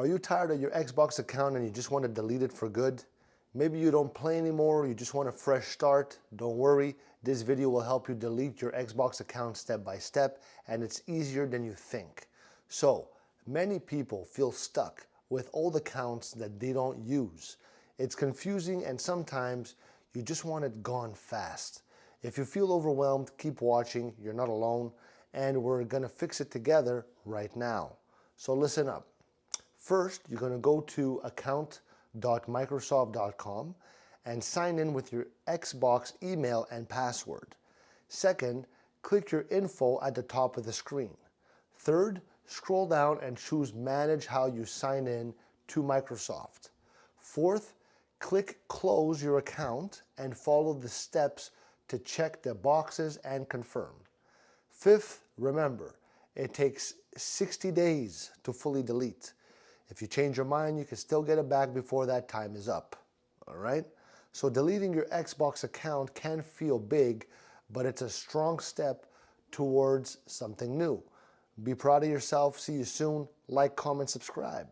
Are you tired of your Xbox account and you just want to delete it for good? Maybe you don't play anymore, you just want a fresh start. Don't worry, this video will help you delete your Xbox account step by step, and it's easier than you think. So, many people feel stuck with old accounts that they don't use. It's confusing and sometimes you just want it gone fast. If you feel overwhelmed, keep watching, you're not alone, and we're gonna fix it together right now. So listen up. First, you're going to go to account.microsoft.com and sign in with your Xbox email and password. Second, click your info at the top of the screen. Third, scroll down and choose Manage how you sign in to Microsoft. Fourth, click Close your account and follow the steps to check the boxes and confirm. Fifth, remember, it takes 60 days to fully delete. If you change your mind, you can still get it back before that time is up. All right? So deleting your Xbox account can feel big, but it's a strong step towards something new. Be proud of yourself. See you soon. Like, comment, subscribe.